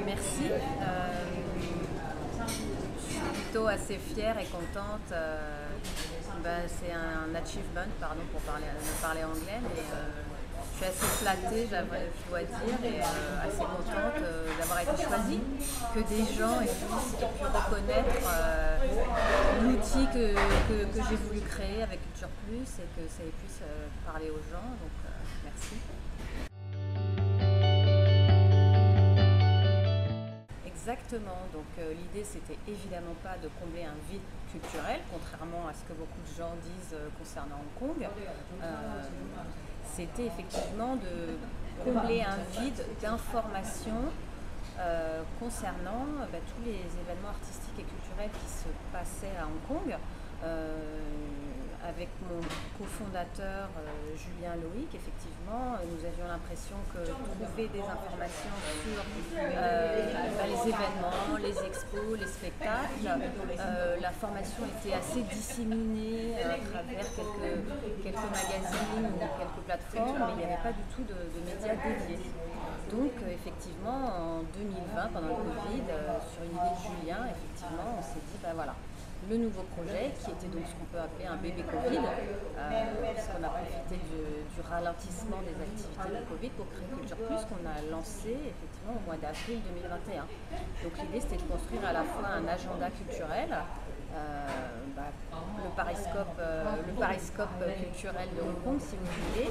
Merci. Je suis plutôt assez fière et contente. C'est un achievement, pardon pour parler anglais, mais je suis assez flattée, je dois dire, et assez contente d'avoir été choisie, que des gens aient pu reconnaître l'outil que j'ai voulu créer avec Culture Plus et que ça puisse parler aux gens. Donc merci. Exactement, donc l'idée c'était évidemment pas de combler un vide culturel, contrairement à ce que beaucoup de gens disent concernant Hong Kong. C'était effectivement de combler un vide d'information concernant tous les événements artistiques et culturels qui se passaient à Hong Kong. Avec mon cofondateur Julien Loïc, effectivement, nous avions l'impression que trouver des informations sur les événements, les expos, les spectacles, l'information était assez disséminée à travers quelques magazines ou quelques plateformes, mais il n'y avait pas du tout de médias dédiés. Donc effectivement, en 2020, pendant le Covid, sur une idée de Julien, effectivement, on s'est dit, voilà, le nouveau projet, qui était donc ce qu'on peut appeler un bébé Covid, puisqu'on a profité du ralentissement des activités de Covid pour créer Culture Plus, qu'on a lancé effectivement au mois d'avril 2021. Donc l'idée c'était de construire à la fois un agenda culturel, le pariscope culturel de Hong Kong, si vous voulez,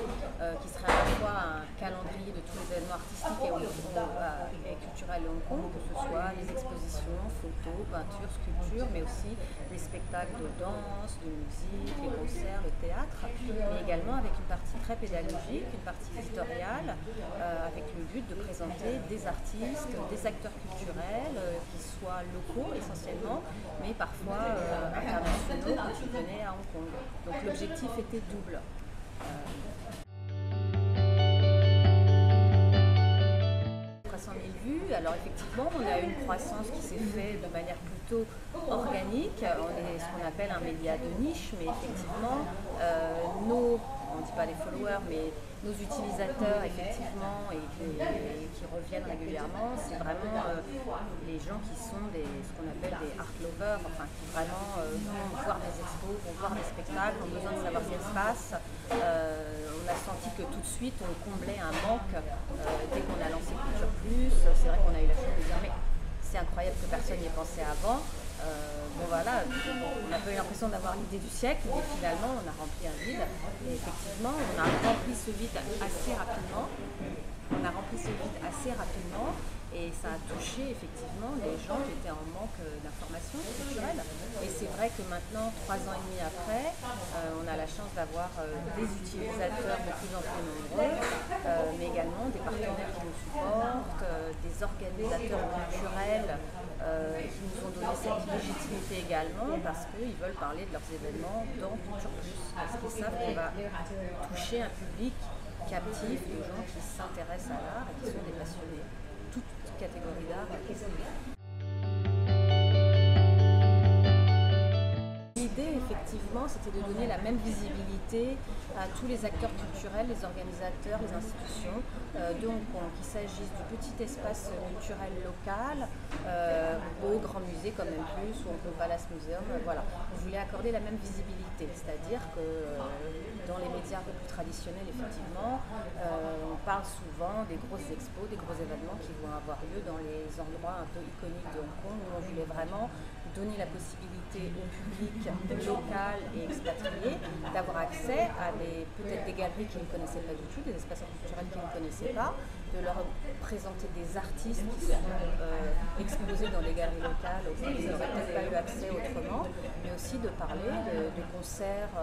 qui serait à la fois un calendrier de tous les événements artistiques et culturels de Hong Kong, que ce soit les expositions, photos, peintures, sculptures, mais aussi les spectacles de danse, de musique, les concerts, le théâtre, mais également avec une partie très pédagogique, une partie éditoriale, avec le but de présenter des artistes, des acteurs culturels, qui soient locaux essentiellement, mais parfois internationaux quand ils venaient à Hong Kong. Donc l'objectif était double. 300 000 vues, alors effectivement on a une croissance qui s'est faite de manière plutôt organique, on est ce qu'on appelle un média de niche, mais effectivement on ne dit pas les followers, mais nos utilisateurs effectivement et qui reviennent régulièrement, c'est vraiment les gens qui sont ce qu'on appelle des art lovers, enfin qui vraiment vont voir des expos, vont voir des spectacles, ont besoin de savoir ce qui se passe. On a senti que tout de suite on comblait un manque dès qu'on a lancé Culture Plus. C'est vrai qu'on a eu la chance de dire mais c'est incroyable que personne n'y ait pensé avant. On a pas eu l'impression d'avoir l'idée du siècle, mais finalement on a rempli un vide. Et effectivement, on a rempli ce vide assez rapidement. Et ça a touché effectivement les gens qui étaient en manque d'informations culturelles. Et c'est vrai que maintenant, 3 ans et demi après, on a la chance d'avoir des utilisateurs de plus en plus nombreux, mais également des partenaires qui nous supportent, des organisateurs culturels qui nous ont donné cette légitimité également parce qu'ils veulent parler de leurs événements dans Culture Plus, parce qu'ils savent qu'on va toucher un public captif de gens qui s'intéressent à l'art et qui sont des passionnés. Toute catégorie d'art. L'idée, effectivement, c'était de donner la même visibilité à tous les acteurs culturels, les organisateurs, les institutions de Hong Kong, qu'il s'agisse du petit espace culturel local au grand musée comme M+, ou au Palace Museum. Voilà. On voulait accorder la même visibilité, c'est-à-dire que dans les médias un peu plus traditionnels, effectivement, on parle souvent des grosses expos, des gros événements qui vont avoir lieu dans les endroits un peu iconiques de Hong Kong, où on voulait vraiment donner la possibilité au public local et expatrié d'avoir accès à peut-être des galeries qu'ils ne connaissaient pas du tout, des espaces culturels qu'ils ne connaissaient pas, de leur présenter des artistes qui sont exposés dans les galeries locales auxquels ils n'auraient peut-être pas eu accès autrement, mais aussi de parler de concerts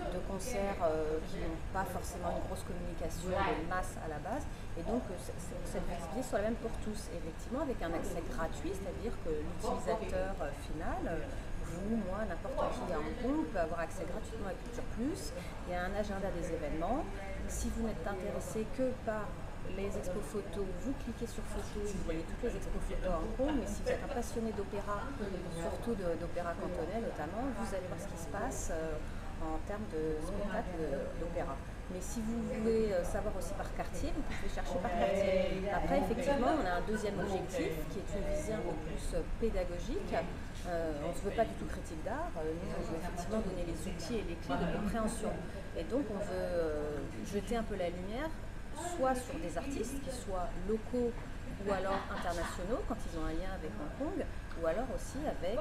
qui n'ont pas forcément une grosse communication de masse à la base, et donc cette visibilité soit la même pour tous, et effectivement avec un accès gratuit, c'est-à-dire que l'utilisateur final, vous, moi, n'importe qui à Hong Kong peut avoir accès gratuitement à Culture Plus. Il y a un agenda des événements. Si vous n'êtes intéressé que par les expos photos, vous cliquez sur photos, vous voyez toutes les expos photos à Hong Kong, mais si vous êtes un passionné d'opéra, surtout d'opéra cantonais notamment, vous allez voir ce qui se passe en termes de spectacle d'opéra. Mais si vous voulez savoir aussi par quartier, vous pouvez chercher par quartier. Après, effectivement, on a un deuxième objectif qui est une visée un peu plus pédagogique. On ne se veut pas du tout critique d'art. Nous, on veut effectivement donner les outils et les clés de compréhension. Et donc, on veut jeter un peu la lumière, soit sur des artistes qui soient locaux ou alors internationaux quand ils ont un lien avec Hong Kong, ou alors aussi avec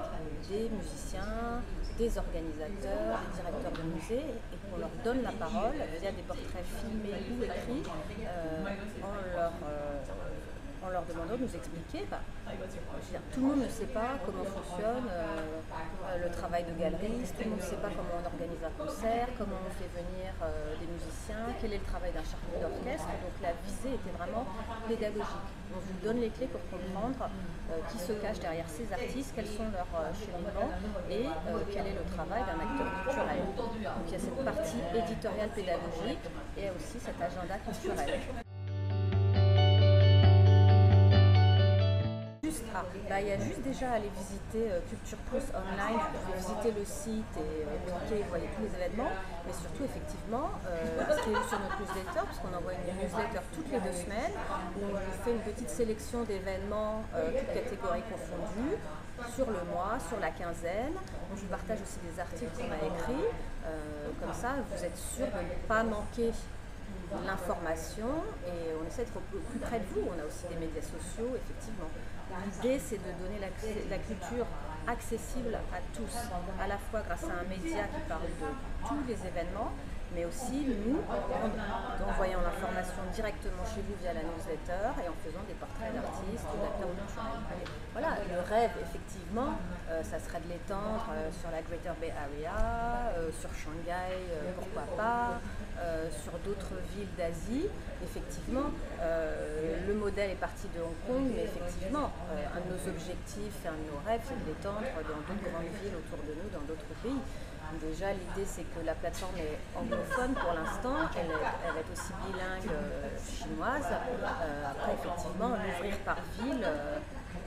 des musiciens, des organisateurs, des directeurs de musées, et qu'on leur donne la parole via des portraits filmés ou écrits en leur demandant de nous expliquer. Je veux dire, tout le monde ne sait pas comment fonctionne le travail de galeriste, tout le monde ne sait pas comment on organise un concert, comment on fait venir des musiciens, quel est le travail d'un charpentier d'orchestre. Donc la visée était vraiment pédagogique. On vous donne les clés pour comprendre qui se cache derrière ces artistes, quels sont leurs cheminements et quel est le travail d'un acteur culturel. Donc il y a cette partie éditoriale pédagogique et aussi cet agenda culturel. Il y a juste déjà à aller visiter Culture Plus online, vous pouvez visiter le site et cliquer, vous voyez tous les événements, mais surtout effectivement inscrivez-vous sur notre newsletter, puisqu'on envoie une newsletter toutes les 2 semaines, où on vous fait une petite sélection d'événements, toutes catégories confondues, sur le mois, sur la quinzaine. On vous partage aussi des articles qu'on a écrits, comme ça vous êtes sûr de ne pas manquer l'information et on essaie d'être au plus près de vous. On a aussi des médias sociaux, effectivement. L'idée, c'est de donner la culture accessible à tous, à la fois grâce à un média qui parle de tous les événements, mais aussi nous, en envoyant l'information directement chez vous via la newsletter et en faisant des portraits d'artistes ou d'acteurs culturels. Voilà, le rêve, effectivement, ça serait de l'étendre sur la Greater Bay Area, sur Shanghai, pourquoi pas, sur d'autres villes d'Asie. Effectivement, le modèle est parti de Hong Kong, mais effectivement, un de nos objectifs et un de nos rêves, c'est de l'étendre dans d'autres grandes villes autour de nous, dans d'autres pays. Déjà, l'idée, c'est que la plateforme est anglophone pour l'instant, elle est aussi bilingue chinoise. Après, effectivement, l'ouvrir par ville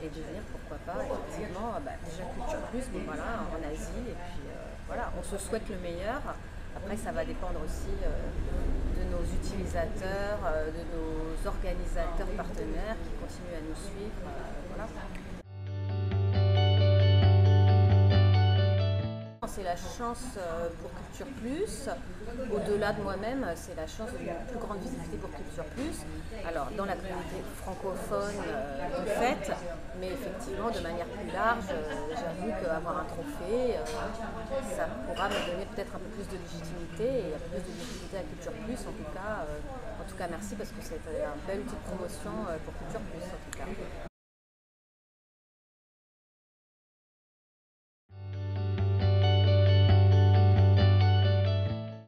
et devenir, pourquoi pas, effectivement, déjà Culture Plus, bon, voilà, en Asie, et puis voilà, on se souhaite le meilleur. Après, ça va dépendre aussi de nos utilisateurs, de nos organisateurs partenaires qui continuent à nous suivre. Voilà. C'est la chance pour Culture Plus. Au-delà de moi-même, c'est la chance d'une plus grande visibilité pour Culture Plus. Alors, dans la communauté francophone de fait, mais effectivement, de manière plus large, j'avoue qu'avoir un trophée, ça pourra me donner peut-être un peu plus de légitimité et un peu plus de légitimité à Culture Plus. En tout cas, merci parce que c'est un bel outil de promotion pour Culture Plus, en tout cas.